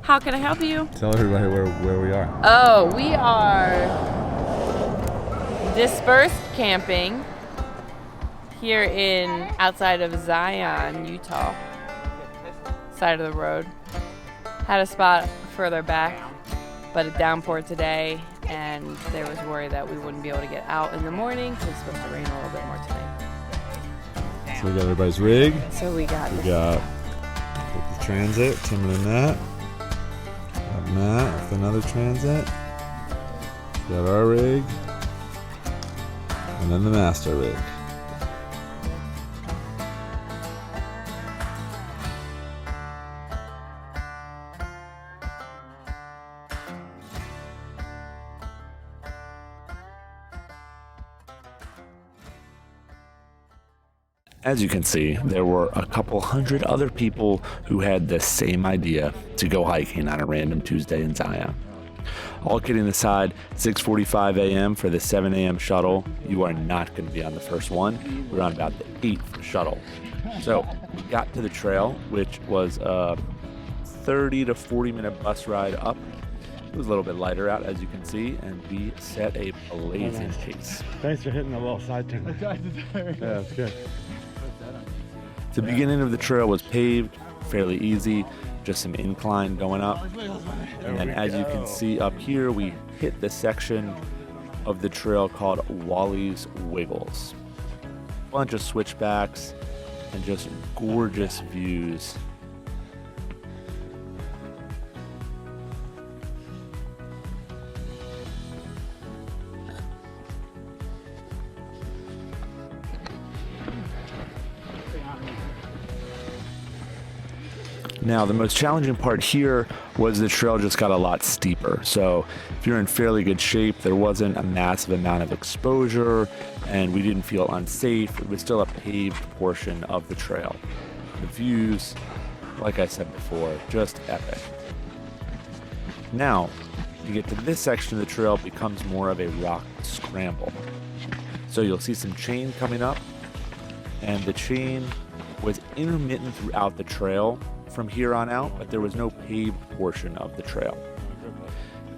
How can I help you? Tell everybody where we are. Oh, we are dispersed camping here outside of Zion, Utah. Side of the road. Had a spot further back, but a downpour today, and there was worry that we wouldn't be able to get out in the morning because it's supposed to rain a little bit more tonight. So we got everybody's rig. So we got the transit, Tim and Annette. Got Matt with another transit. Got our rig. And then the master rig. As you can see, there were a couple hundred other people who had the same idea to go hiking on a random Tuesday in Zion. All kidding aside, 6:45 a.m. for the 7 a.m. shuttle. You are not going to be on the first one. We're on about the 8th shuttle. So we got to the trail, which was a 30 to 40 minute bus ride up. It was a little bit lighter out, as you can see, and we set a blazing pace. Thanks for hitting the little side turn. Yeah, that's good. The beginning of the trail was paved, fairly easy, just some incline going up. And then as you can see up here, we hit the section of the trail called Wally's Wiggles. Bunch of switchbacks and just gorgeous views. Now, the most challenging part here was the trail just got a lot steeper. So if you're in fairly good shape, there wasn't a massive amount of exposure and we didn't feel unsafe. It was still a paved portion of the trail. The views, like I said before, just epic. Now, you get to this section of the trail, it becomes more of a rock scramble. So you'll see some chain coming up, and the chain was intermittent throughout the trail from here on out, but there was no paved portion of the trail.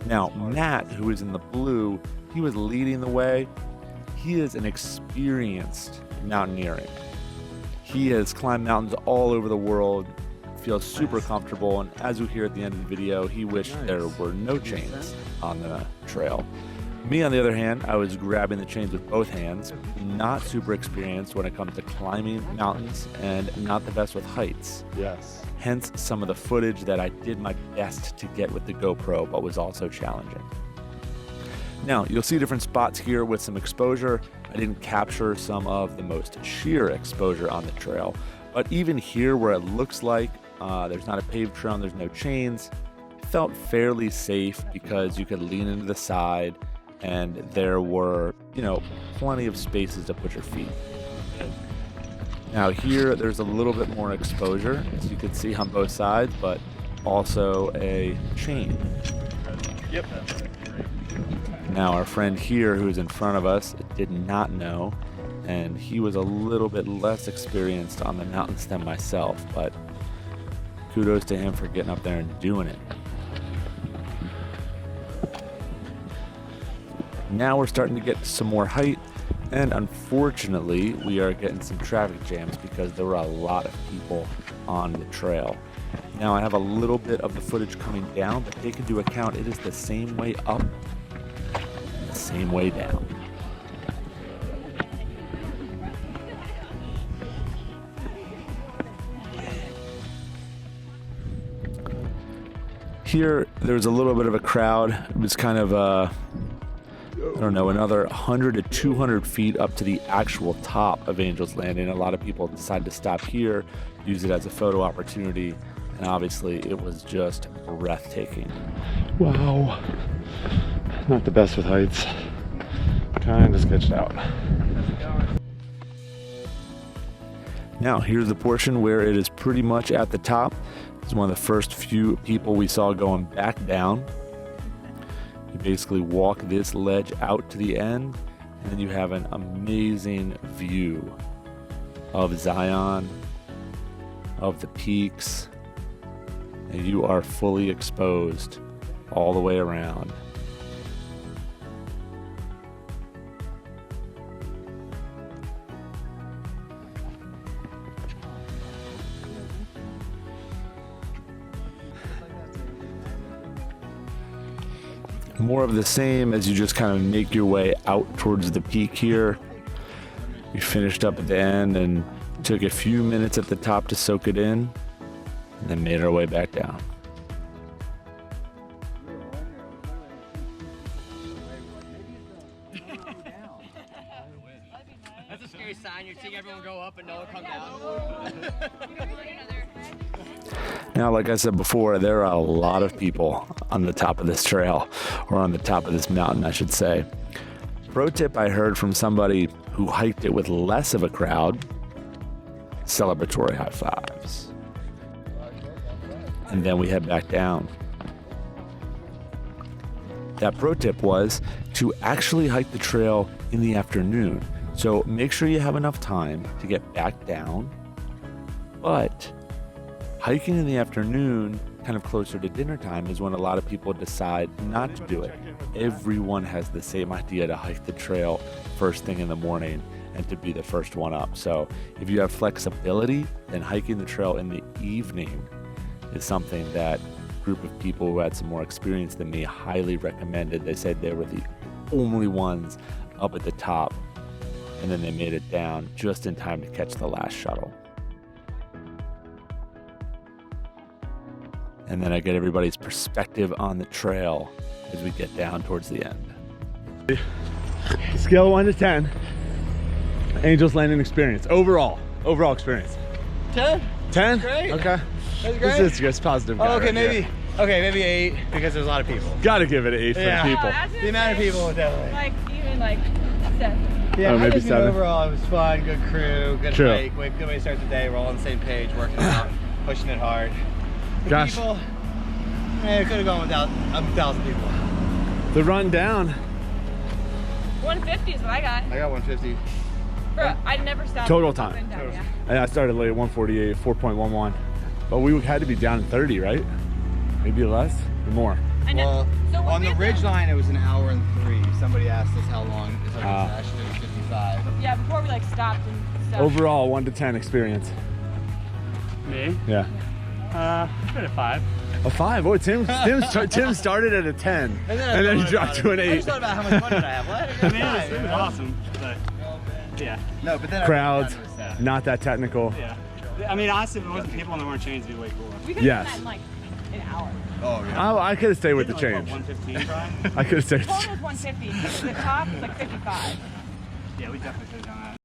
Now, Matt, who is in the blue, he was leading the way. He is an experienced mountaineering. He has climbed mountains all over the world, feels super comfortable, and as you hear at the end of the video, he wished there were no chains on the trail. Me, on the other hand, I was grabbing the chains with both hands, not super experienced when it comes to climbing mountains, and not the best with heights. Yes. Hence some of the footage that I did my best to get with the GoPro, but was also challenging. Now, you'll see different spots here with some exposure. I didn't capture some of the most sheer exposure on the trail, but even here where it looks like there's not a paved trail and there's no chains, felt fairly safe because you could lean into the side and there were, plenty of spaces to put your feet. Now here, there's a little bit more exposure, as you can see on both sides, but also a chain. Yep. Now our friend here, who's in front of us, did not know, and he was a little bit less experienced on the mountains than myself, but kudos to him for getting up there and doing it. Now we're starting to get some more height, and unfortunately we are getting some traffic jams because there were a lot of people on the trail. Now I have a little bit of the footage coming down, but take into account it is the same way up and the same way down. Here there's a little bit of a crowd. It was kind of another 100 to 200 feet up to the actual top of Angel's Landing. A lot of people decided to stop here, use it as a photo opportunity, and obviously it was just breathtaking. Wow. Not the best with heights. Kind of sketched out. Now, here's the portion where it is pretty much at the top. This is one of the first few people we saw going back down. You basically walk this ledge out to the end, and then you have an amazing view of Zion, of the peaks, and you are fully exposed all the way around. More of the same as you just kind of make your way out towards the peak here. We finished up at the end and took a few minutes at the top to soak it in, and then made our way back down. That's a scary sign. You're seeing everyone go up and no one come down. Now, like I said before, there are a lot of people on the top of this trail, or on the top of this mountain, I should say. Pro tip I heard from somebody who hiked it with less of a crowd: celebratory high fives. And then we head back down. That pro tip was to actually hike the trail in the afternoon. So make sure you have enough time to get back down, but hiking in the afternoon, kind of closer to dinner time, is when a lot of people decide not to do it. Everyone has the same idea to hike the trail first thing in the morning and to be the first one up. So if you have flexibility, then hiking the trail in the evening is something that a group of people who had some more experience than me highly recommended. They said they were the only ones up at the top, and then they made it down just in time to catch the last shuttle. And then I get everybody's perspective on the trail as we get down towards the end. Scale of 1 to 10. Angel's Landing experience. Overall experience. 10? 10? Great. Okay. That's great. This is just positive. Oh, okay, right maybe. here. Okay, maybe 8 because there's a lot of people. Gotta give it an 8 for Yeah. the people. The amount of people was definitely. Like, even like 7. Yeah, Oh, maybe I just mean 7. overall it was fun, good crew, good True. hike, good way to start the day. We're all on the same page, working out, pushing it hard. The Gosh. people, it could have gone without 1,000 people. The run down. 150 is what I got. I got 150. Bro, I never stopped. Total up time. and down, yeah. And I started late at 148, 4.11. But we had to be down in 30, right? Maybe less or more. I know. Well, So when on the we ridge were- line it was 1 hour and 3. Somebody asked us how long is our Ah. session. It was 55. Yeah, before we like stopped and stuff. Overall, 1 to 10 experience. Me? Yeah. It's been a 5. A 5. Oh, Tim started at a 10. I And then he thought dropped about to it. an I 8. just thought about how much fun did I have. Well, I had a I good mean, time, it was awesome, but yeah, No, but then I Crowds, went down to a 7. not that technical. yeah. I mean, honestly, if it wasn't people on the weren't chains, it'd be way cooler. We could have Yes. done that in like an hour. Oh, yeah. I could have stayed with the Like, change. what, 115 probably? I could have stayed. The total was 150. The top was like 55. Yeah, we definitely could have done that.